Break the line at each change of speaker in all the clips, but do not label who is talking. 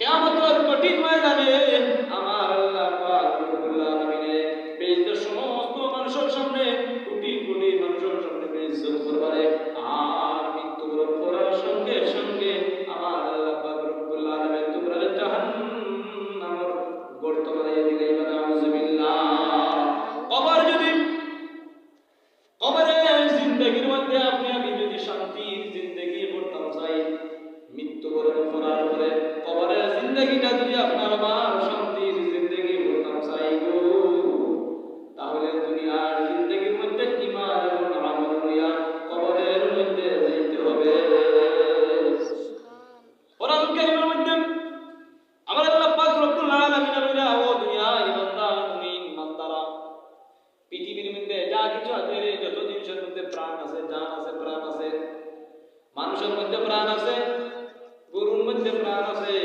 কিয়ামতের কঠিন ময়দানে আমার আল্লাহ পাক রব্বুল আলামিনের বেইজ্জত সমস্ত মানুষের সামনে কোটি কোটি মানুষের সামনে বেইজ্জত করবারে আর মৃত্যুবরণ করার সঙ্গে সঙ্গে আমার আল্লাহ পাক রব্বুল আলামিন তোমরা জাহান্নামের গর্ত বানাইয়া দিলে নাউযুবিল্লাহ। কবর যদি কবরে জিন্দেগির মধ্যে আপনি আমি যদি শান্তির জিন্দেগি করতাম চাই, মৃত্যুবরণ করার পরে কবরের জিন্দেগিটা যদি আপনার আমার শান্তির জিন্দেগি করতাম চাই গো, তাহলে দুনিয়ার জিন্দেগির মধ্যে ঈমান এবং আমল নিয়া কবরের মধ্যে যাইতে হবে। কোরআন কারীমের মধ্যে আমার আল্লাহ পাক রব্বুল আলামিন বলেন, ও দুনিয়া বান্দা মুমিন বান্দারা, পৃথিবীর মধ্যে যা কিছু আছে, যত জিনিসের মধ্যে প্রাণ আছে, জান আছে, প্রাণ আছে, মানুষের মধ্যে প্রাণ আছে, গরুর মধ্যে প্রাণ আছে,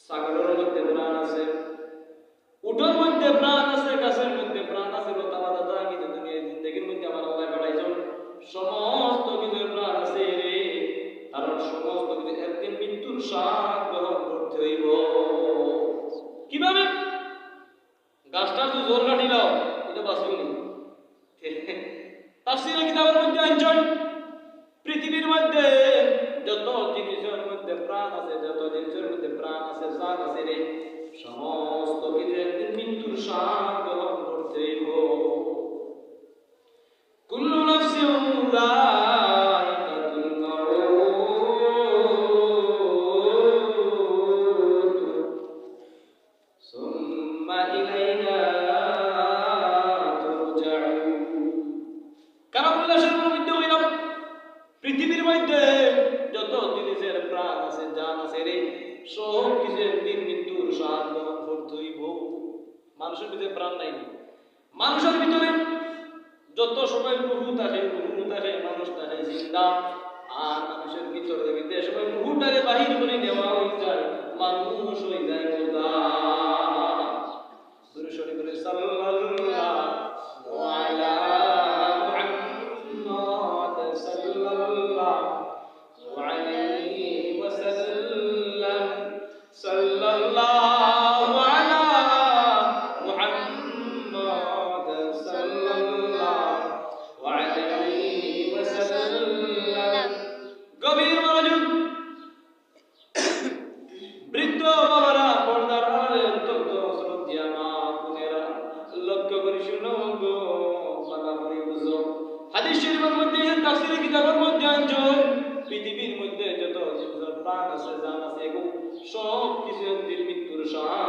ছাগলের মধ্যে প্রাণ আছে, উটের মধ্যে প্রাণ আছে, গাছের মধ্যে প্রাণ আছে, লতা পাতা যা কিছু দুনিয়ার জিন্দেগির মধ্যে আমার আল্লাহ পাঠাইছেন সমস্ত কিছুর প্রাণ আছে রে। কারণ সমস্ত কিছু একদিন মৃত্যুর স্বাদ গ্রহণ করতে হইব। কিভাবে? গাছটার যে জোর কাটিল এটা বাঁচবে না। তাফসীরে কিতাবের মধ্যে আনছেন পৃথিবীর মধ্যে যত জিনিসের মধ্যে প্রাণ আছে, যত জিনিসের মধ্যে প্রাণ আছে, জান আছে রে, সমস্ত কিছু একদিন মৃত্যুর স্বাদ গ্রহণ করতে হইব। কুল্লু নাফসিন যায়িকাতুল মাউত সুম্মা ইলাইনা তুরজাউন। কালামুল্লাহ শরীফের মধ্যে হইলাম পৃথিবীর মধ্যে যত জিনিসের প্রাণ আছে, জান আছে রে, সব কিছু একদিন মৃত্যুর স্বাদ গ্রহণ করতে হইব। মানুষের ভিতরে প্রাণ নাই, মানুষের ভিতরে যত সময় রূহ থাকে, মানুষ থাকে জিন্দা, আর মানুষের ভিতরে সময় রূহটারে বাহির করে নেওয়া হয়ে যায়, মানুষ হয়ে যায় মুর্দা। দুরূদ শরীফ বলে সাল্লাল্লাহু আলা মুহাম্মদ সাল্লাল্লাহু আলাইহি ওয়াসাল্লাম, সাল্লাল্লাহু আলা মুহাম্মদ সাল্লাল্লাহু আলাইহি ওয়াসাল্লাম। গভীর মনোযোগ, বৃদ্ধ বাবারা, পর্দার আড়ালে অত্যন্ত শ্রদ্ধেয় মা বোনেরা, লক্ষ্য করে শুনো গো, ভালো করে বুঝো। হাদিস শরীফের মধ্যে, তাফসীরে কিতাবের মধ্যে আনছেন পৃথিবীর মধ্যে যত জীবজন্তু প্রাণ আছে, জান আছে, সব কিছু একদিন মৃত্যুর স্বাদ